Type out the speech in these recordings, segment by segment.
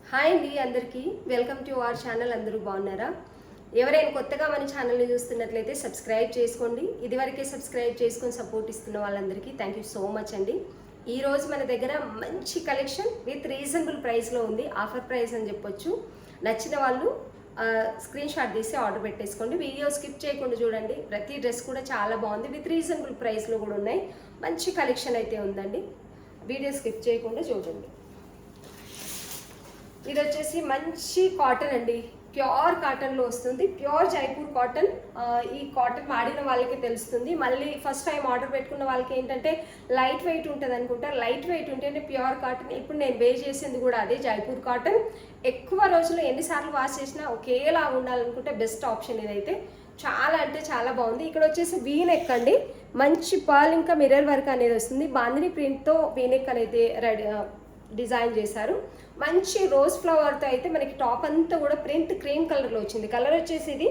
Hi అండి అందరికీ welcome to our channel. అందరూ బాగున్నారా? ఎవరైనా కొత్తగా మన ఛానల్ని చూస్తున్నట్లయితే సబ్స్క్రైబ్ చేసుకోండి. ఇదివరకే సబ్స్క్రైబ్ చేసుకొని సపోర్ట్ ఇస్తున్న వాళ్ళందరికీ థ్యాంక్ యూ సో మచ్ అండి. ఈరోజు మన దగ్గర మంచి కలెక్షన్ విత్ రీజనబుల్ ప్రైస్లో ఉంది. ఆఫర్ ప్రైస్ అని చెప్పొచ్చు. నచ్చిన వాళ్ళు స్క్రీన్ షాట్ తీసి ఆర్డర్ పెట్టేసుకోండి. వీడియో స్కిప్ చేయకుండా చూడండి. ప్రతి డ్రెస్ కూడా చాలా బాగుంది. విత్ రీజనబుల్ ప్రైస్లో కూడా ఉన్నాయి. మంచి కలెక్షన్ అయితే ఉందండి. వీడియో స్కిప్ చేయకుండా చూడండి. ఇది వచ్చేసి మంచి కాటన్ అండి. ప్యూర్ కాటన్లో వస్తుంది. Pure Jaipur cotton. ఈ కాటన్ వాడిన వాళ్ళకి తెలుస్తుంది. మళ్ళీ ఫస్ట్ టైం ఆర్డర్ పెట్టుకున్న వాళ్ళకి ఏంటంటే లైట్ వెయిట్ ఉంటుంది అనుకుంటా. లైట్ వెయిట్ ఉంటేనే ప్యూర్ కాటన్. ఇప్పుడు నేను వేర్ చేసింది కూడా అదే జైపూర్ కాటన్. ఎక్కువ రోజులు ఎన్నిసార్లు వాష్ చేసినా ఒకేలా ఉండాలనుకుంటే బెస్ట్ ఆప్షన్ ఇదైతే. చాలా అంటే చాలా బాగుంది. ఇక్కడ వచ్చేసి వీ నెక్ అండి. మంచి పర్ల్ ఇంకా మిర్రర్ వర్క్ అనేది వస్తుంది. బాందిని ప్రింట్తో వీ నెక్ అనేది డిజైన్ చేశారు. మంచి రోజ్ ఫ్లవర్తో అయితే మనకి టాప్ అంతా కూడా ప్రింట్ క్రీమ్ కలర్లో వచ్చింది. కలర్ వచ్చేసి ఇది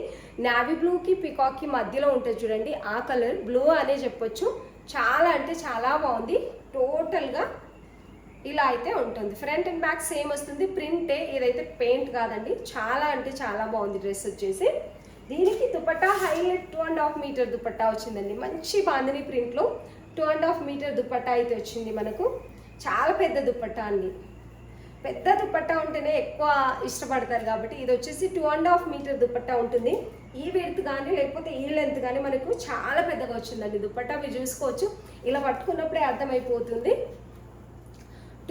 నావీ బ్లూకి పికాక్కి మధ్యలో ఉంటుంది చూడండి. ఆ కలర్ బ్లూ అనే చెప్పొచ్చు. చాలా అంటే చాలా బాగుంది. టోటల్గా ఇలా అయితే ఉంటుంది. ఫ్రంట్ అండ్ బ్యాక్ సేమ్ వస్తుంది. ప్రింటే, ఇదైతే పెయింట్ కాదండి. చాలా అంటే చాలా బాగుంది డ్రెస్ వచ్చేసి. దీనికి దుపట్టా హైలైట్ 2.5 మీటర్ దుపట్టా వచ్చిందండి. మంచి బాందిని ప్రింట్లో 2.5 మీటర్ దుపట్టా అయితే వచ్చింది మనకు. చాలా పెద్ద దుపట్టా అండి. పెద్ద దుపట్టా ఉంటేనే ఎక్కువ ఇష్టపడతారు కాబట్టి ఇది వచ్చేసి 2.5 మీటర్ దుపట్టా ఉంటుంది. ఈ విడ్త్ కానీ లేకపోతే ఈ లెంత్ కానీ మనకు చాలా పెద్దగా వచ్చిందండి దుపట్టా. మీరు చూసుకోవచ్చు. ఇలా పట్టుకున్నప్పుడే అర్థమైపోతుంది.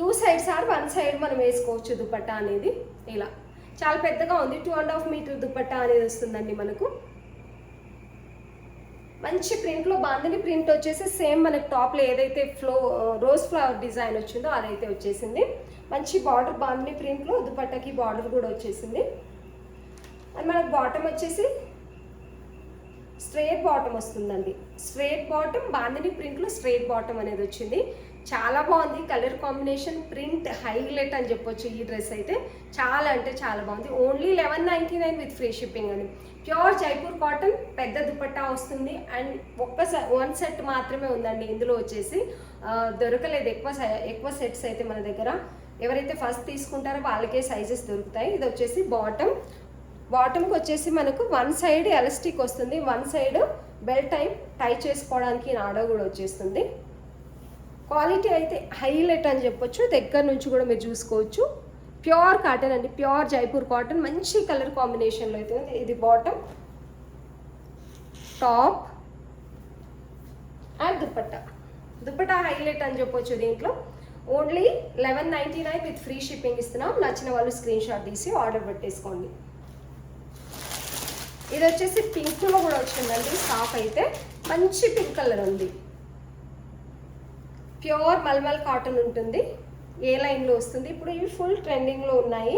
2 సైడ్స్ ఆర్ 1 సైడ్ మనం వేసుకోవచ్చు దుపట్టా అనేది. ఇలా చాలా పెద్దగా ఉంది. 2.5 మీటర్ దుపట్టా అనేది వస్తుందండి మనకు. మంచి ప్రింట్లో బాందిని ప్రింట్ వచ్చేసి సేమ్ మనకు టాప్లో ఏదైతే రోజ్ ఫ్లవర్ డిజైన్ వచ్చిందో అదైతే వచ్చేసింది. మంచి బార్డర్ బాందిని ప్రింట్లో దుపట్టాకి బార్డర్ కూడా వచ్చేసింది. అండ్ మనకు బాటమ్ వచ్చేసి స్ట్రైట్ బాటమ్ వస్తుందండి. స్ట్రైట్ బాటమ్ బాందిని ప్రింట్లో స్ట్రైట్ బాటమ్ అనేది వచ్చింది. చాలా బాగుంది. కలర్ కాంబినేషన్ ప్రింట్ హైలైట్ అని చెప్పొచ్చు. ఈ డ్రెస్ అయితే చాలా అంటే చాలా బాగుంది. ఓన్లీ 1199 విత్ ఫ్రీ షిప్పింగ్ అండి. ప్యూర్ జైపూర్ కాటన్ పెద్ద దుపట్టా వస్తుంది. అండ్ వన్ సెట్ మాత్రమే ఉందండి ఇందులో వచ్చేసి. దొరకలేదు ఎక్కువ సెట్స్ అయితే మన దగ్గర. ఎవరైతే ఫస్ట్ తీసుకుంటారో వాళ్ళకే సైజెస్ దొరుకుతాయి. ఇది వచ్చేసి బాటమ్కి వచ్చేసి మనకు 1 సైడ్ ఎలాస్టిక్ వస్తుంది. 1 సైడ్ బెల్ట్ టై చేసుకోవడానికి నాడో కూడా వచ్చేస్తుంది. క్వాలిటీ అయితే హైలైట్ అని చెప్పొచ్చు. దగ్గర నుంచి కూడా మీరు చూసుకోవచ్చు. ప్యూర్ కాటన్ అండి. Pure Jaipur cotton. మంచి కలర్ కాంబినేషన్లో అయితే ఉంది. ఇది bottom, top and dupatta highlight అని చెప్పొచ్చు. దీంట్లో ఓన్లీ 1199 విత్ ఫ్రీ షిప్పింగ్ ఇస్తున్నాం. నచ్చిన వాళ్ళు స్క్రీన్ షాట్ తీసి ఆర్డర్ పెట్టేసుకోండి. ఇది వచ్చేసి పింక్లో కూడా వచ్చిందండి. స్టాక్ అయితే మంచి పింక్ కలర్ ఉంది. ప్యూర్ మల్మల్ కాటన్ ఉంటుంది. ఏ లైన్లో వస్తుంది. ఇప్పుడు ఇవి ఫుల్ ట్రెండింగ్లో ఉన్నాయి.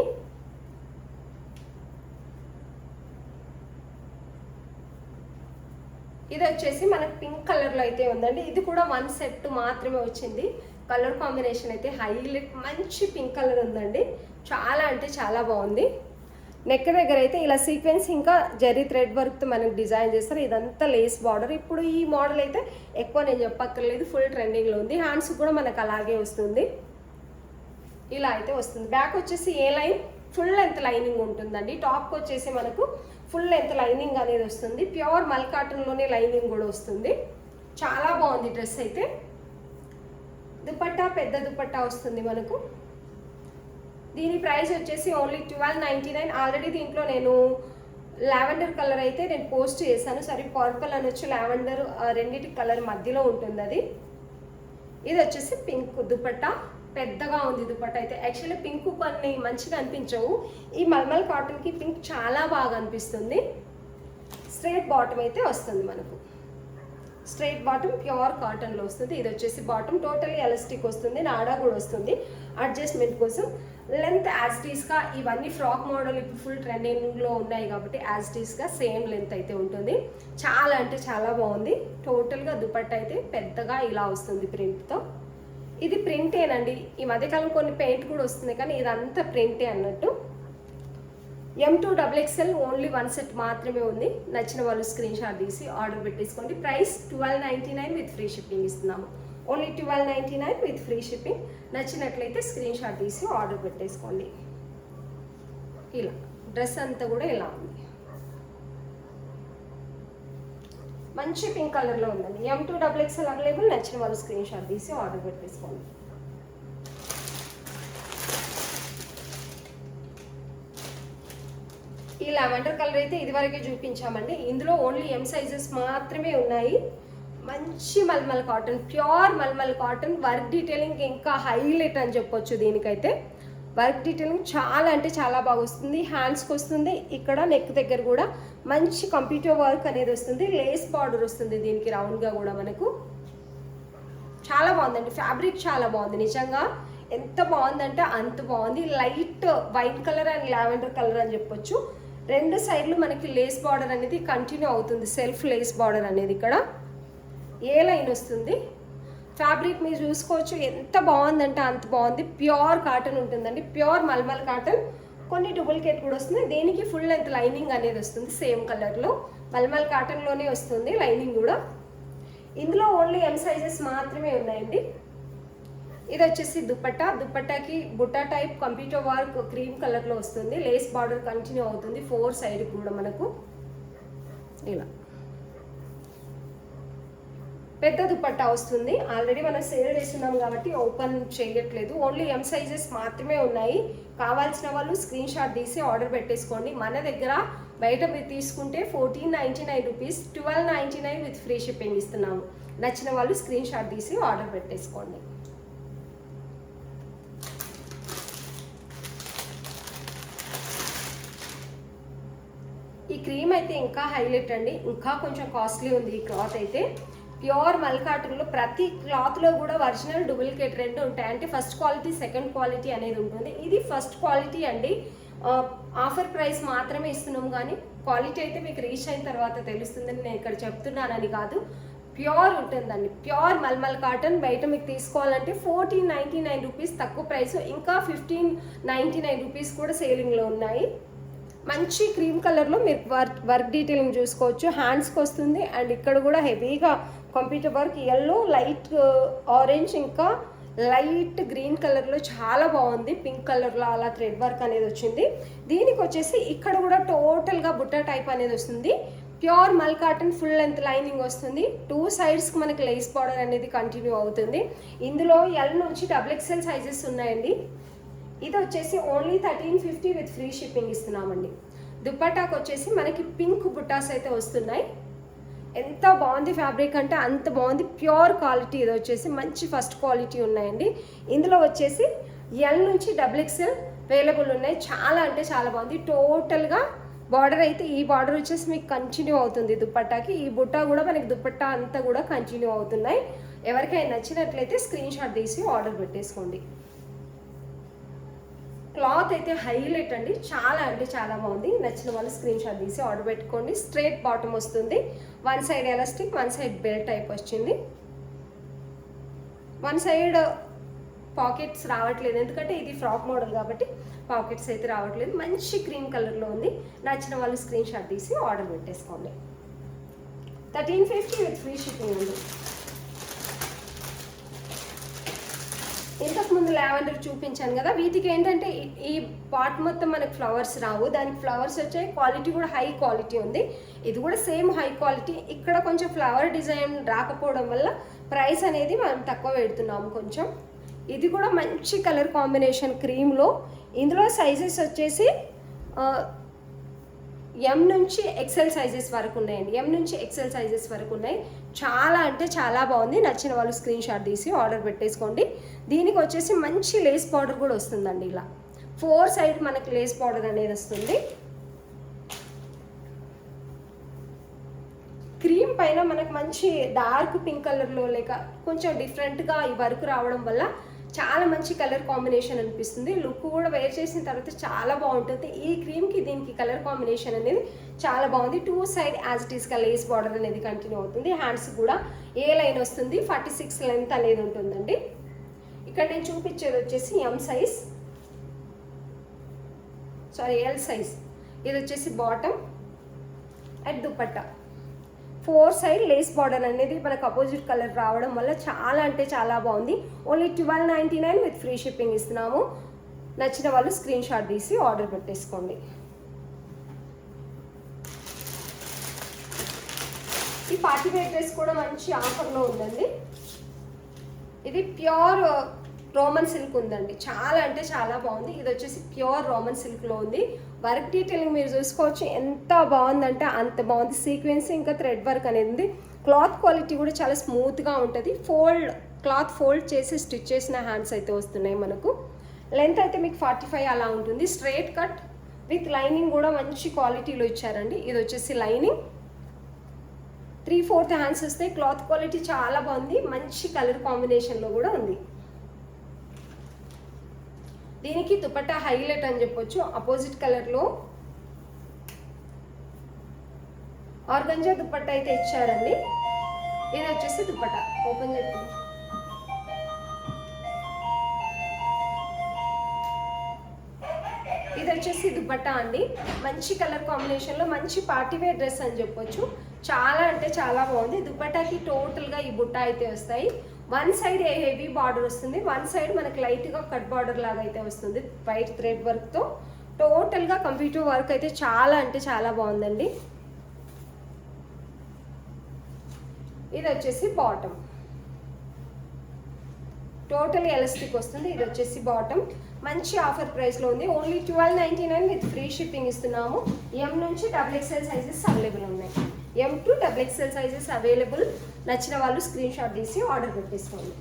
ఇది వచ్చేసి మనకు పింక్ కలర్లో అయితే ఉందండి. ఇది కూడా 1 సెట్ మాత్రమే వచ్చింది. కలర్ కాంబినేషన్ అయితే హైలైట్ మంచి పింక్ కలర్ ఉందండి. చాలా అంటే చాలా బాగుంది. నెక్ దగ్గర అయితే ఇలా సీక్వెన్స్ ఇంకా జరీ థ్రెడ్ వర్క్తో మనకు డిజైన్ చేస్తారు. ఇదంతా లేస్ బార్డర్. ఇప్పుడు ఈ మోడల్ అయితే ఎక్కువ నేను చెప్పక్కర్లేదు. ఫుల్ ట్రెండింగ్లో ఉంది. హ్యాండ్స్ కూడా మనకు అలాగే వస్తుంది. ఇలా అయితే వస్తుంది. బ్యాక్ వచ్చేసి ఏ లైన్ ఫుల్ లెంత్ లైనింగ్ ఉంటుందండి. టాప్కి వచ్చేసి మనకు ఫుల్ లెంత్ లైనింగ్ అనేది వస్తుంది. ప్యూర్ మల్ కాటన్లోనే లైనింగ్ కూడా వస్తుంది. చాలా బాగుంది డ్రెస్ అయితే. దుపట్టా పెద్ద దుపట్టా వస్తుంది మనకు. దీని ప్రైస్ వచ్చేసి ఓన్లీ 1299. ఆల్రెడీ దీంట్లో నేను లావెండర్ కలర్ అయితే నేను పోస్ట్ చేశాను. సరే పర్పుల్ అనొచ్చు, లావెండర్ రెండింటి కలర్ మధ్యలో ఉంటుంది అది. ఇది వచ్చేసి పింక్ దుపట్టా. పెద్దగా ఉంది దుపట్టా అయితే. యాక్చువల్లీ పింక్ కొన్ని మంచిగా అనిపించవు. ఈ మల్మల్ కాటన్కి పింక్ చాలా బాగా అనిపిస్తుంది. స్ట్రైట్ బాటమ్ అయితే వస్తుంది మనకు. స్ట్రైట్ బాటమ్ ప్యూర్ కాటన్లో వస్తుంది. ఇది వచ్చేసి బాటమ్ టోటల్లీ ఎలాస్టిక్ వస్తుంది. నాడా కూడా వస్తుంది అడ్జస్ట్మెంట్ కోసం. లెంత్ యాజ్ టీస్గా ఇవన్నీ ఫ్రాక్ మోడల్ ఇప్పుడు ఫుల్ ట్రెండింగ్లో ఉన్నాయి కాబట్టి యాజ్ టీస్గా సేమ్ లెంత్ అయితే ఉంటుంది. చాలా అంటే చాలా బాగుంది. టోటల్గా దుపట్టా అయితే పెద్దగా ఇలా వస్తుంది ప్రింట్తో. ఇది ప్రింటేనండి. ఈ మధ్యకాలం కొన్ని పెయింట్ కూడా వస్తుంది కానీ ఇదంతా ప్రింటే అన్నట్టు. M2 XXL ఓన్లీ 1 సెట్ మాత్రమే ఉంది. నచ్చిన వాళ్ళు స్క్రీన్ షాట్ తీసి ఆర్డర్ పెట్టేసుకోండి. ప్రైస్ 1299 విత్ ఫ్రీ షిప్పింగ్ ఇస్తున్నాము. Only 1299 with free shipping. నచ్చినట్లయితే స్క్రీన్ షాట్ తీసి ఆర్డర్ పెట్టేసుకోండి. ఇలా డ్రెస్ అంతా కూడా ఇలా ఉంది, మంచి పింక్ కలర్లో ఉందండి. M2XXL available. నచ్చిన వాళ్ళు స్క్రీన్ షాట్ తీసి ఆర్డర్ పెట్టేసుకోండి. ఈ లావెండర్ కలర్ అయితే ఇదివరకే చూపించామండి. ఇందులో ఓన్లీ M సైజెస్ మాత్రమే ఉన్నాయి. మంచి malmal cotton, pure malmal cotton. Work detailing ఇంకా హైలైట్ అని చెప్పొచ్చు. దీనికైతే వర్క్ డీటెయిలింగ్ చాలా అంటే చాలా బాగా వస్తుంది. హ్యాండ్స్కి వస్తుంది, ఇక్కడ నెక్ దగ్గర కూడా మంచి కంప్యూటర్ వర్క్ అనేది వస్తుంది. లేస్ బార్డర్ వస్తుంది దీనికి రౌండ్గా కూడా మనకు. చాలా బాగుందండి, ఫ్యాబ్రిక్ చాలా బాగుంది నిజంగా. ఎంత బాగుందంటే అంత బాగుంది. Light white colour and lavender colour అని చెప్పొచ్చు. రెండు సైడ్లు మనకి లేస్ బార్డర్ అనేది కంటిన్యూ అవుతుంది. సెల్ఫ్ లేస్ బార్డర్ అనేది ఇక్కడ ఏ లైన్ వస్తుంది. ఫ్యాబ్రిక్ మీరు చూసుకోవచ్చు, ఎంత బాగుందంటే అంత బాగుంది. ప్యూర్ కాటన్ ఉంటుందండి, ప్యూర్ మల్మల్ కాటన్. కొన్ని డూప్లికేట్ కూడా వస్తుంది. దీనికి ఫుల్ లెంత్ లైనింగ్ అనేది వస్తుంది సేమ్ కలర్లో. మల్మల్ కాటన్లోనే వస్తుంది లైనింగ్ కూడా. ఇందులో ఓన్లీ M సైజెస్ మాత్రమే ఉన్నాయండి. ఇది వచ్చేసి dupatta. దుపట్టాకి Butta type computer work cream కలర్లో వస్తుంది. లేస్ బార్డర్ కంటిన్యూ అవుతుంది 4 సైడ్ కూడా మనకు. ఇలా పెద్ద దుపట్టా వస్తుంది. ఆల్రెడీ మనం సేల్ చేస్తున్నాం కాబట్టి ఓపెన్ చేయట్లేదు. ఓన్లీ M సైజెస్ మాత్రమే ఉన్నాయి. కావాల్సిన వాళ్ళు స్క్రీన్ షాట్ తీసి ఆర్డర్ పెట్టేసుకోండి. మన దగ్గర బయట మీరు తీసుకుంటే 1499 రూపీస్, 1299 విత్ ఫ్రీ షిప్పింగ్ ఇస్తున్నాము. నచ్చిన వాళ్ళు స్క్రీన్ షాట్ తీసి ఆర్డర్ పెట్టేసుకోండి. ఈ క్రీమ్ అయితే ఇంకా హైలైట్ అండి, ఇంకా కొంచెం కాస్ట్లీ ఉంది ఈ క్లాత్ అయితే. ప్యూర్ మల్కాటన్లో ప్రతి క్లాత్లో కూడా ఒరిజినల్ డూప్లికేట్ రెండు ఉంటాయి. అంటే ఫస్ట్ క్వాలిటీ సెకండ్ క్వాలిటీ అనేది ఉంటుంది. ఇది ఫస్ట్ క్వాలిటీ అండి. ఆఫర్ ప్రైస్ మాత్రమే ఇస్తున్నాం, కానీ క్వాలిటీ అయితే మీకు రీచ్ అయిన తర్వాత తెలుస్తుందని నేను ఇక్కడ చెప్తున్నానని కాదు. ప్యూర్ ఉంటుందండి, ప్యూర్ మల్మల్ కాటన్. బయట మీకు తీసుకోవాలంటే 1499 రూపీస్ తక్కువ ప్రైస్, ఇంకా 1599 రూపీస్ కూడా సేలింగ్లో ఉన్నాయి. మంచి క్రీమ్ కలర్లో మీరు వర్క్ డీటెయిలింగ్ చూసుకోవచ్చు. హ్యాండ్స్కి వస్తుంది అండ్ ఇక్కడ కూడా హెవీగా computer work. Yellow, light orange, ఇంకా లైట్ గ్రీన్ కలర్లో చాలా బాగుంది. పింక్ కలర్లో అలా థ్రెడ్ వర్క్ అనేది వచ్చింది. దీనికి వచ్చేసి ఇక్కడ కూడా టోటల్గా బుట్ట టైప్ అనేది వస్తుంది. ప్యూర్ మల్ కాటన్, ఫుల్ లెంత్ లైనింగ్ వస్తుంది. 2 సైడ్స్కి మనకి లేస్ బార్డర్ అనేది కంటిన్యూ అవుతుంది. ఇందులో L నుంచి XXL సైజెస్ ఉన్నాయండి. ఇది వచ్చేసి ఓన్లీ 1350 విత్ ఫ్రీ షిప్పింగ్ ఇస్తున్నామండి. దుపట్టాకు వచ్చేసి మనకి పింక్ బుట్టాస్ అయితే వస్తున్నాయి. ఎంత బాగుంది ఫ్యాబ్రిక్ అంటే అంత బాగుంది. Pure quality. ఇది వచ్చేసి మంచి ఫస్ట్ క్వాలిటీ ఉన్నాయండి. ఇందులో వచ్చేసి L నుంచి XXL అవైలబుల్ ఉన్నాయి. చాలా అంటే చాలా బాగుంది. టోటల్గా బార్డర్ అయితే ఈ బార్డర్ వచ్చేసి మీకు కంటిన్యూ అవుతుంది దుపట్టాకి. ఈ బుట్ట కూడా మనకి దుపట్టా అంతా కూడా కంటిన్యూ అవుతున్నాయి. ఎవరికైనా నచ్చినట్లయితే స్క్రీన్ షాట్ తీసి ఆర్డర్ పెట్టేసుకోండి. క్లాత్ అయితే హైలైట్ అండి, చాలా అంటే చాలా బాగుంది. నచ్చిన వాళ్ళు స్క్రీన్ షాట్ తీసి ఆర్డర్ పెట్టుకోండి. స్ట్రైట్ బాటమ్ వస్తుంది. 1 side elastic, 1 side belt type వచ్చింది. 1 సైడ్ పాకెట్స్ రావట్లేదు, ఎందుకంటే ఇది ఫ్రాక్ మోడల్ కాబట్టి పాకెట్స్ అయితే రావట్లేదు. మంచి క్రీమ్ కలర్లో ఉంది. నచ్చిన వాళ్ళు స్క్రీన్ షాట్ తీసి ఆర్డర్ పెట్టేసుకోండి. 1350 విత్ ఫ్రీ షిప్పింగ్ ఉంది. ఇంతకుముందు లావెండర్ చూపించాను కదా, వీటికి ఏంటంటే ఈ పార్ట్ మొత్తం మనకు ఫ్లవర్స్ రావు, దానికి ఫ్లవర్స్ వచ్చాయి. క్వాలిటీ కూడా హై క్వాలిటీ ఉంది. ఇది కూడా సేమ్ హై క్వాలిటీ. ఇక్కడ కొంచెం ఫ్లవర్ డిజైన్ రాకపోవడం వల్ల ప్రైస్ అనేది మనం తక్కువ పెడుతున్నాము కొంచెం. ఇది కూడా మంచి కలర్ కాంబినేషన్ క్రీమ్లో. ఇందులో సైజెస్ వచ్చేసి M నుంచి XL సైజెస్ వరకు ఉన్నాయండి. M నుంచి XL సైజెస్ వరకు ఉన్నాయి. చాలా అంటే చాలా బాగుంది. నచ్చిన వాళ్ళు స్క్రీన్ షాట్ తీసి ఆర్డర్ పెట్టేసుకోండి. దీనికి వచ్చేసి మంచి లేస్ బార్డర్ కూడా వస్తుందండి. ఇలా 4 సైడ్ మనకి లేస్ బార్డర్ అనేది వస్తుంది. క్రీమ్ పైన మనకు మంచి డార్క్ పింక్ కలర్లో లేక కొంచెం డిఫరెంట్గా ఈ వర్క్ రావడం వల్ల చాలా మంచి కలర్ కాంబినేషన్ అనిపిస్తుంది. లుక్ కూడా వేర్ చేసిన తర్వాత చాలా బాగుంటుంది. ఈ క్రీమ్కి దీనికి కలర్ కాంబినేషన్ అనేది చాలా బాగుంది. 2 సైడ్ యాజ్ ఇట్ ఈస్గా లేస్ బార్డర్ అనేది కంటిన్యూ అవుతుంది. హ్యాండ్స్ కూడా ఏ లైన్ వస్తుంది, 46 లెంత్ అనేది ఉంటుందండి. ఇక్కడ నేను చూపించేది వచ్చేసి M సైజ్, L సైజ్. ఇది వచ్చేసి bottom and dupatta. 4 side lace border అనేది మనకు అపోజిట్ కలర్ రావడం వల్ల చాలా అంటే చాలా బాగుంది. ఓన్లీ 1299 విత్ ఫ్రీ షిప్పింగ్ ఇస్తున్నాము. నచ్చిన వాళ్ళు స్క్రీన్ షాట్ తీసి ఆర్డర్ పెట్టేసుకోండి. ఈ పార్టీ వేర్ డ్రెస్ కూడా మంచి ఆఫర్లో ఉందండి. ఇది ప్యూర్ రోమన్ సిల్క్ ఉందండి, చాలా అంటే చాలా బాగుంది. ఇది వచ్చేసి ప్యూర్ రోమన్ సిల్క్లో ఉంది. వర్క్ డీటెయిలింగ్ మీరు చూసుకోవచ్చు, ఎంత బాగుందంటే అంత బాగుంది. సీక్వెన్స్ ఇంకా థ్రెడ్ వర్క్ అనేది ఉంది. క్లాత్ క్వాలిటీ కూడా చాలా స్మూత్గా ఉంటుంది. క్లాత్ ఫోల్డ్ చేసి స్టిచ్ చేసిన హ్యాండ్స్ అయితే వస్తున్నాయి మనకు. లెంత్ అయితే మీకు 45 అలా ఉంటుంది. స్ట్రైట్ కట్ విత్ లైనింగ్ కూడా మంచి క్వాలిటీలో ఇచ్చారండి. ఇది వచ్చేసి లైనింగ్ 3/4 హ్యాండ్స్ వస్తాయి. క్లాత్ క్వాలిటీ చాలా బాగుంది, మంచి కలర్ కాంబినేషన్లో కూడా ఉంది. దీనికి దుపట్టా హైలైట్ అని చెప్పొచ్చు. అపోజిట్ కలర్లో ఆర్గంజా దుపట్టా అయితే ఇచ్చారండి. ఇది వచ్చేసి దుపట్టా ఓపెన్ చేయండి. ఇది వచ్చేసి దుపట్టా అండి, మంచి కలర్ కాంబినేషన్లో మంచి పార్టీవేర్ డ్రెస్ అని చెప్పొచ్చు. చాలా అంటే చాలా బాగుంది. దుపట్టాకి టోటల్గా ఈ బుట్ట అయితే వస్తాయి. వన్ సైడ్ హెవీ బార్డర్ వస్తుంది, వన్ సైడ్ మనకి లైట్గా కట్ బార్డర్ లాగా అయితే వస్తుంది వైట్ థ్రెడ్ వర్క్తో. టోటల్గా కంప్యూటర్ వర్క్ అయితే చాలా అంటే చాలా బాగుందండి. ఇది వచ్చేసి బాటమ్, టోటల్ ఎలాస్టిక్ వస్తుంది. ఇది వచ్చేసి బాటమ్, మంచి ఆఫర్ ప్రైస్లో ఉంది. ఓన్లీ 1299 విత్ ఫ్రీ షిప్పింగ్ ఇస్తున్నాము. ఎం నుంచి XXL సైజెస్ అవైలబుల్ ఉన్నాయి. M to XXL sizes available. నచ్చిన వాళ్ళు స్క్రీన్ షాట్ తీసి ఆర్డర్ పెట్టేసుకోండి.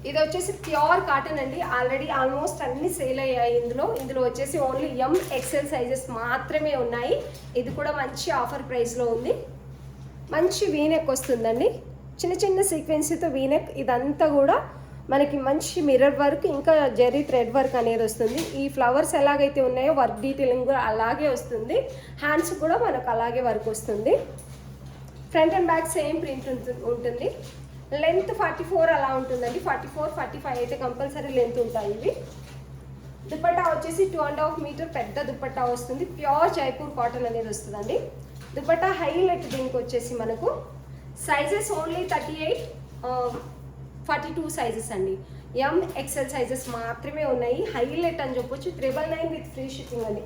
ఇది వచ్చేసి ప్యూర్ కాటన్ అండి. ఆల్రెడీ ఆల్మోస్ట్ అన్ని సేల్ అయ్యాయి. ఇందులో వచ్చేసి ఓన్లీ MXL సైజెస్ మాత్రమే ఉన్నాయి. ఇది కూడా మంచి ఆఫర్ ప్రైస్లో ఉంది. మంచి వీనెక్ వస్తుందండి, చిన్న చిన్న సీక్వెన్స్తో వీనెక్. ఇదంతా కూడా మనకి మంచి మిర్రర్ వర్క్ ఇంకా జెరీ థ్రెడ్ వర్క్ అనేది వస్తుంది. ఈ ఫ్లవర్స్ ఎలాగైతే ఉన్నాయో వర్క్ డీటెయిలింగ్ కూడా అలాగే వస్తుంది. హ్యాండ్స్ కూడా మనకు అలాగే వర్క్ వస్తుంది. Front and back same print ఉంటుంది. లెంత్ 44 అలా ఉంటుందండి. 44, 45 అయితే కంపల్సరీ లెంత్ ఉంటాయి ఇవి. దుపట్టా వచ్చేసి 2.5 మీటర్ పెద్ద దుపట్టా వస్తుంది. ప్యూర్ జైపూర్ కాటన్ అనేది వస్తుందండి. దుపట్టా హైలైట్ దీనికి వచ్చేసి మనకు సైజెస్ ఓన్లీ 38, 42 సైజెస్ అండి. MXL సైజెస్ మాత్రమే ఉన్నాయి. హైలైట్ అని చెప్పొచ్చు. 999 విత్ ఫ్రీ షిప్పింగ్ అండి.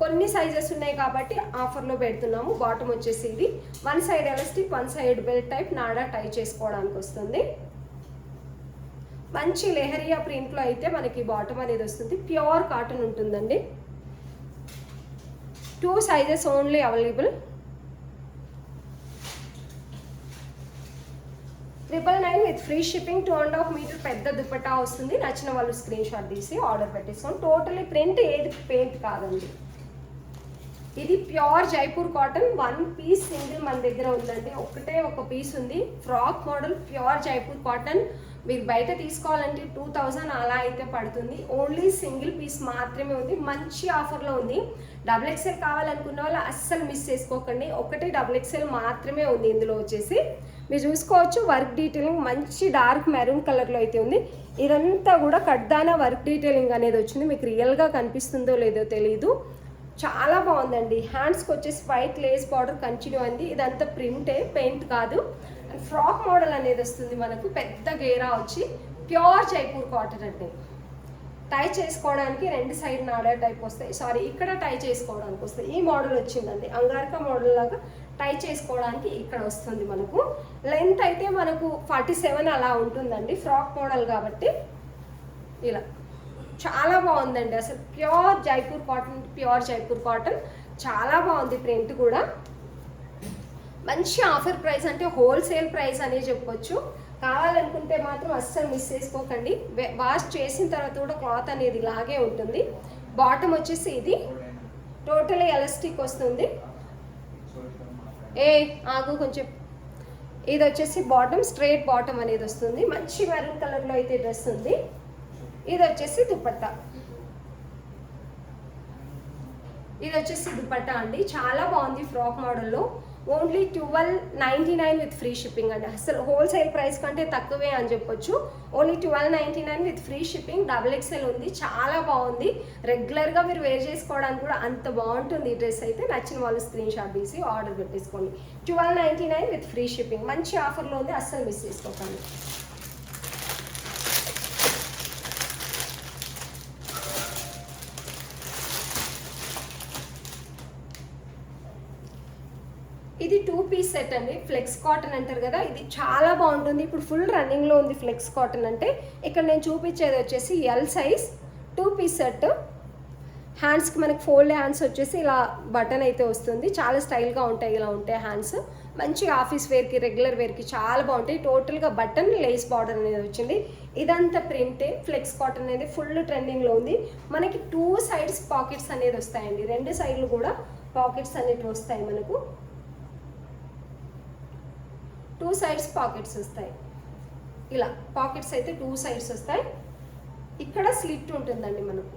కొన్ని సైజెస్ ఉన్నాయి కాబట్టి ఆఫర్లో పెడుతున్నాము. బాటమ్ వచ్చేసి ఇది one side elastic, one side belt type నాడా టై చేసుకోవడానికి వస్తుంది. మంచి లెహరియా ప్రింట్లో అయితే మనకి బాటమ్ అనేది వస్తుంది. ప్యూర్ కాటన్ ఉంటుందండి. 2 sizes only available. 999 with free shipping. 2.5 meter పెద్ద దుపట్టా వస్తుంది. నచ్చిన వాళ్ళు స్క్రీన్ షాట్ తీసి ఆర్డర్ పెట్టేసుకోండి. టోటలీ ప్రింట్, ఏది పెయింట్ కాదండి. ఇది pure Jaipur cotton. 1 piece single మన దగ్గర ఉందండి. ఒకటే ఒక పీస్ ఉంది. Frock model pure Jaipur cotton. మీరు బయట తీసుకోవాలంటే 2000 అలా అయితే పడుతుంది. ఓన్లీ సింగిల్ పీస్ మాత్రమే ఉంది. మంచి ఆఫర్లో ఉంది. XXL కావాలనుకున్న వాళ్ళు అస్సలు మిస్ చేసుకోకండి. ఒకటి XXL మాత్రమే ఉంది. ఇందులో వచ్చేసి మీరు చూసుకోవచ్చు వర్క్ డీటెయిలింగ్ మంచి డార్క్ మెరూన్ కలర్లో అయితే ఉంది. ఇదంతా కూడా కడ్దానా వర్క్ డీటెయిలింగ్ అనేది వచ్చింది. మీకు రియల్గా కనిపిస్తుందో లేదో తెలీదు. చాలా బాగుందండి. హ్యాండ్స్కి వచ్చేసి వైట్ లేస్ బార్డర్ కంటిన్యూ అయింది. ఇదంతా ప్రింటే, పెయింట్ కాదు. అండ్ ఫ్రాక్ మోడల్ అనేది వస్తుంది మనకు. పెద్ద గేరా వచ్చి ప్యూర్ జైపూర్ కాటన్ అండి. టై చేసుకోవడానికి 2 సైడ్ నాడా టైప్ వస్తాయి. సారీ, ఇక్కడ టై చేసుకోవడానికి వస్తాయి. ఈ మోడల్ వచ్చిందండి. అంగారక మోడల్ లాగా టై చేసుకోవడానికి ఇక్కడ వస్తుంది మనకు. లెంత్ అయితే మనకు 47 అలా ఉంటుందండి. ఫ్రాక్ మోడల్ కాబట్టి ఇలా చాలా బాగుందండి. అసలు pure Jaipur cotton, pure Jaipur cotton చాలా బాగుంది. ప్రింట్ కూడా మంచి ఆఫర్ ప్రైస్, అంటే హోల్సేల్ ప్రైస్ అనే చెప్పొచ్చు. కావాలనుకుంటే మాత్రం అస్సలు మిస్ చేసుకోకండి. వాష్ చేసిన తర్వాత కూడా క్లాత్ అనేది ఇలాగే ఉంటుంది. బాటమ్ వచ్చేసి ఇది టోటలీ ఎలాస్టిక్ వస్తుంది. ఆగు కొంచెం. ఇది వచ్చేసి బాటమ్, స్ట్రైట్ బాటమ్ అనేది వస్తుంది. మంచి మెరూన్ కలర్లో అయితే డ్రెస్ ఉంది. ఇది వచ్చేసి దుపట్టా. ఇది వచ్చేసి దుపట్టా అండి. చాలా బాగుంది. ఫ్రాక్ మోడల్లో ఓన్లీ 1299 విత్ ఫ్రీ షిప్పింగ్ అండి. అసలు హోల్సేల్ ప్రైస్ కంటే తక్కువే అని చెప్పొచ్చు. Only 1299 with free shipping. XXL ఉంది, చాలా బాగుంది. రెగ్యులర్గా మీరు వేర్ చేసుకోవడానికి కూడా అంత బాగుంటుంది ఈ డ్రెస్ అయితే. నచ్చిన వాళ్ళు స్క్రీన్ షాట్ తీసి ఆర్డర్ పెట్టేసుకోండి. 1299 విత్ ఫ్రీ షిప్పింగ్. మంచి ఆఫర్లో ఉంది, అస్సలు మిస్ చేసుకోకండి. ఇది 2 పీస్ సెట్ అండి. ఫ్లెక్స్ కాటన్ అంటారు కదా, ఇది చాలా బాగుంటుంది. ఇప్పుడు ఫుల్ రన్నింగ్లో ఉంది ఫ్లెక్స్ కాటన్ అంటే. ఇక్కడ నేను చూపించేది వచ్చేసి ఎల్ సైజ్ 2 పీస్ సెట్. హ్యాండ్స్కి మనకి ఫోల్డ్ హ్యాండ్స్ వచ్చేసి ఇలా బటన్ అయితే వస్తుంది. చాలా స్టైల్గా ఉంటాయి, ఇలా ఉంటాయి హ్యాండ్స్. మంచి ఆఫీస్ వేర్కి, రెగ్యులర్ వేర్కి చాలా బాగుంటాయి. టోటల్గా బటన్ లేస్ బార్డర్ అనేది వచ్చింది. ఇదంతా ప్రింటే. ఫ్లెక్స్ కాటన్ అనేది ఫుల్ ట్రెండింగ్లో ఉంది. మనకి 2 సైడ్స్ పాకెట్స్ అనేది వస్తాయండి. 2 సైడ్లు కూడా పాకెట్స్ అనేవి వస్తాయి మనకు. 2 సైడ్స్ పాకెట్స్ వస్తాయి. ఇలా పాకెట్స్ అయితే 2 సైడ్స్ వస్తాయి. ఇక్కడ స్లిట్ ఉంటుందండి మనకు.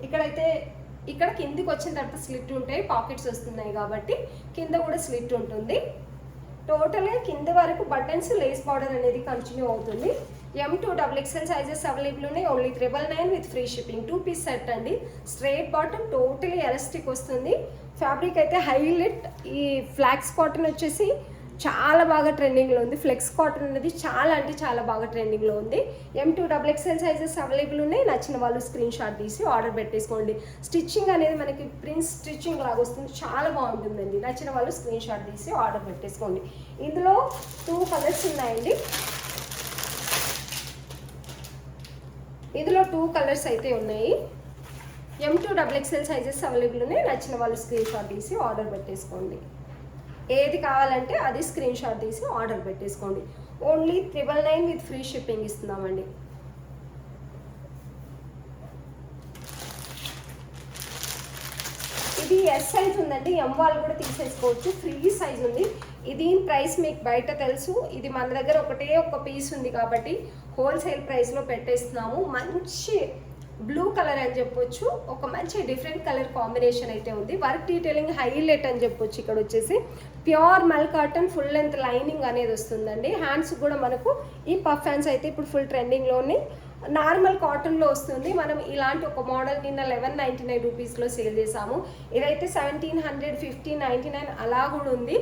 ఇక్కడైతే ఇక్కడ కిందికి వచ్చిన తర్వాత స్లిట్ ఉంటాయి, పాకెట్స్ వస్తున్నాయి కాబట్టి కింద కూడా స్లిట్ ఉంటుంది. టోటల్గా కింద వరకు బటన్స్, లేస్ బార్డర్ అనేది కంటిన్యూ అవుతుంది. M2 XXL సైజెస్ అవైలబుల్ ఉన్నాయి. Only 999 with free shipping. 2 piece set అండి. స్ట్రైట్ బాటమ్, టోటలీ ఎలాస్టిక్ వస్తుంది. ఫ్యాబ్రిక్ అయితే హైలైట్. ఈ ఫ్లాక్స్ కాటన్ వచ్చేసి చాలా బాగా ట్రెండింగ్లో ఉంది. ఫ్లెక్స్ కాటన్ అనేది చాలా అంటే చాలా బాగా ట్రెండింగ్లో ఉంది. M2 XXL సైజెస్ అవైలబుల్ ఉన్నాయి. నచ్చిన వాళ్ళు స్క్రీన్ షాట్ తీసి ఆర్డర్ పెట్టేసుకోండి. స్టిచ్చింగ్ అనేది మనకి ప్రిన్స్ స్టిచ్చింగ్ లాగా వస్తుంది, చాలా బాగుంటుందండి. నచ్చిన వాళ్ళు స్క్రీన్ షాట్ తీసి ఆర్డర్ పెట్టేసుకోండి. ఇందులో 2 కలర్స్ ఉన్నాయండి. ఇందులో 2 కలర్స్ అయితే ఉన్నాయి. M2 XXL సైజెస్ అవైలబుల్ ఉన్నాయి. నచ్చిన వాళ్ళు స్క్రీన్ షాట్ తీసి ఆర్డర్ పెట్టేసుకోండి. ఏది కావాలంటే అది స్క్రీన్ షాట్ తీసి ఆర్డర్ పెట్టేసుకోండి. ఓన్లీ 999 విత్ ఫ్రీ షిప్పింగ్ ఇస్తున్నామండి. ఇది ఎస్ సైజ్ ఉందండి. ఎం వాళ్ళు కూడా తీసేసుకోవచ్చు. ఫ్రీ సైజ్ ఉంది. ఇది ప్రైస్ మీకు బయట తెలుసు. ఇది మన దగ్గర ఒకటే ఒక పీస్ ఉంది కాబట్టి హోల్సేల్ ప్రైస్లో పెట్టేస్తున్నాము. మంచి బ్లూ కలర్ అని చెప్పొచ్చు. ఒక మంచి డిఫరెంట్ కలర్ కాంబినేషన్ అయితే ఉంది. వర్క్ డీటెయిలింగ్ హైలైట్ అని చెప్పొచ్చు. ఇక్కడ వచ్చేసి ప్యూర్ మల్ కాటన్ ఫుల్ లెంత్ లైనింగ్ అనేది వస్తుందండి. హ్యాండ్స్ కూడా మనకు ఈ పఫ్ హ్యాండ్స్ అయితే ఇప్పుడు ఫుల్ ట్రెండింగ్లోని నార్మల్ కాటన్లో వస్తుంది. మనం ఇలాంటి ఒక మోడల్ నిన్న 1199 రూపీస్లో సేల్ చేసాము. ఇదైతే 1700, 1599 అలా కూడా ఉంది.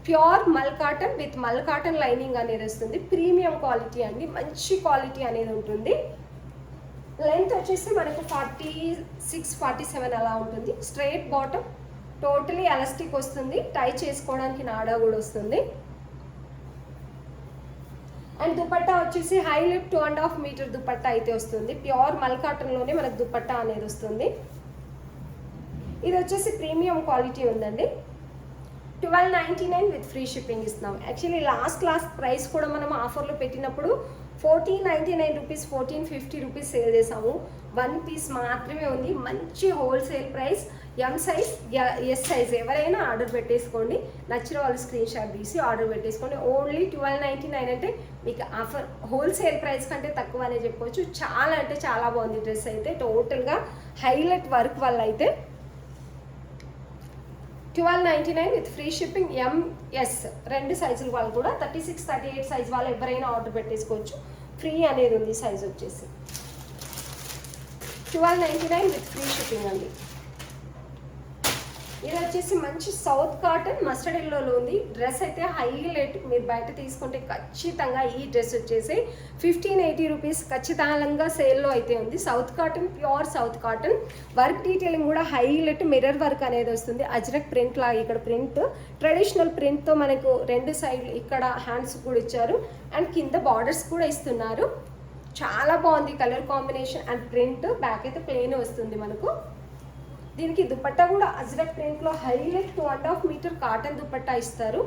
ప్యూర్ మల్ కాటన్ విత్ మల్ కాటన్ లైనింగ్ అనేది వస్తుంది. ప్రీమియం క్వాలిటీ అండి, మంచి క్వాలిటీ అనేది ఉంటుంది. లెంత్ వచ్చేసి మనకు 46, 47 అలా ఉంటుంది. స్ట్రైట్ బాటమ్, టోటలీ ఎలాస్టిక్ వస్తుంది. టై చేసుకోవడానికి నాడా కూడా వస్తుంది. అండ్ దుపట్టా వచ్చేసి హైలైట్ 2.5 మీటర్ దుపట్టా అయితే వస్తుంది. ప్యూర్ మల్ కాటన్లోనే మనకు దుపట్టా అనేది వస్తుంది. ఇది వచ్చేసి ప్రీమియం క్వాలిటీ ఉందండి. 1299 విత్ ఫ్రీ షిప్పింగ్ ఇస్తున్నాం. యాక్చువల్లీ లాస్ట్ ప్రైస్ కూడా మనం ఆఫర్లో పెట్టినప్పుడు 1499 రూపీస్, 1450 రూపీస్ సేల్ చేసాము. 1 పీస్ మాత్రమే ఉంది. మంచి wholesale price. M size, S size ఎవరైనా ఆర్డర్ పెట్టేసుకోండి. నచ్చిన వాళ్ళు స్క్రీన్ షాట్ తీసి ఆర్డర్ పెట్టేసుకోండి. ఓన్లీ 1299 అంటే మీకు ఆఫర్ హోల్సేల్ ప్రైస్ కంటే తక్కువ అనే చెప్పవచ్చు. చాలా అంటే చాలా బాగుంది డ్రెస్ అయితే. టోటల్గా హైలైట్ వర్క్ వల్ల అయితే 1299 విత్ ఫ్రీ షిప్పింగ్. ఎంఎస్ 2 సైజుల వాళ్ళు కూడా 36, 38 సైజ్ వాళ్ళు ఎవరైనా ఆర్డర్ పెట్టేసుకోవచ్చు. ఫ్రీ అనేది ఉంది సైజ్ వచ్చేసి. 1299 విత్ ఫ్రీ షిప్పింగ్ అండి. ఇది వచ్చేసి మంచి సౌత్ కాటన్ మస్టర్డ్ ఎల్లోలో ఉంది. డ్రెస్ అయితే హైలైట్. మీరు బయట తీసుకుంటే ఖచ్చితంగా ఈ డ్రెస్ వచ్చేసి 1580 రూపీస్ ఖచ్చితంగా సేల్లో అయితే ఉంది. South cotton, pure south cotton. Work detailing కూడా హైలైట్. మిర్రర్ వర్క్ అనేది వస్తుంది. అజ్రక్ ప్రింట్ లాగా ఇక్కడ ప్రింట్, ట్రెడిషనల్ ప్రింట్తో మనకు 2 సైడ్లు ఇక్కడ హ్యాండ్స్ కూడా ఇచ్చారు. అండ్ కింద బార్డర్స్ కూడా ఇస్తున్నారు. చాలా బాగుంది colour combination and print. Back అయితే ప్లెయిన్ వస్తుంది మనకు. దీనికి దుపట్టా కూడా అజ్రక్ ప్రింట్లో హైలైట్ 2.5 మీటర్ కాటన్ దుపట్టా ఇస్తారు.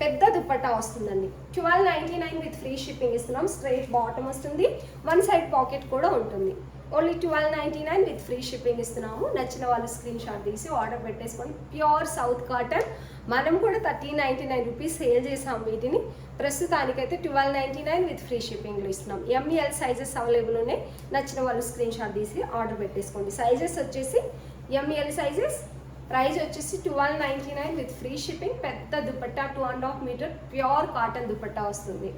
పెద్ద దుపట్టా వస్తుందండి. 1299 విత్ ఫ్రీ షిప్పింగ్ ఇస్తున్నాం. స్ట్రైట్ బాటమ్ వస్తుంది. 1 సైడ్ పాకెట్ కూడా ఉంటుంది. ఓన్లీ 1299 విత్ ఫ్రీ షిప్పింగ్ ఇస్తున్నాము. నచ్చిన వాళ్ళు స్క్రీన్ షాట్ తీసి ఆర్డర్ పెట్టేసుకోండి. Pure south cotton. మనం కూడా 1399 రూపీస్ సేల్ చేసాం వీటిని. ప్రస్తుతానికైతే 1299 విత్ ఫ్రీ షిప్పింగ్లో ఇస్తున్నాం. ఎంఎల్ సైజెస్ అవైలబుల్ ఉన్నాయి. నచ్చిన వాళ్ళు స్క్రీన్ షాట్ తీసి ఆర్డర్ పెట్టేసుకోండి. సైజెస్ వచ్చేసి ఎంఎల్ సైజెస్. ప్రైస్ వచ్చేసి 1299 విత్ ఫ్రీ షిప్పింగ్. పెద్ద dupatta 2.5 meter pure cotton dupatta వస్తుంది.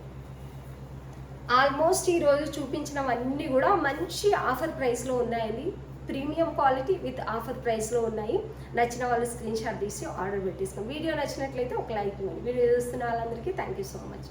ఆల్మోస్ట్ ఈరోజు చూపించినవన్నీ కూడా మంచి ఆఫర్ ప్రైస్లో ఉన్నాయండి. ప్రీమియం క్వాలిటీ విత్ ఆఫర్ ప్రైస్లో ఉన్నాయి. నచ్చిన వాళ్ళు స్క్రీన్ షాట్ తీసి ఆర్డర్ పెట్టేసుకోండి. వీడియో నచ్చినట్లయితే ఒక లైక్ ఇవ్వండి. వీడియో చూస్తున్న వాళ్ళందరికీ థ్యాంక్ యూ సో మచ్.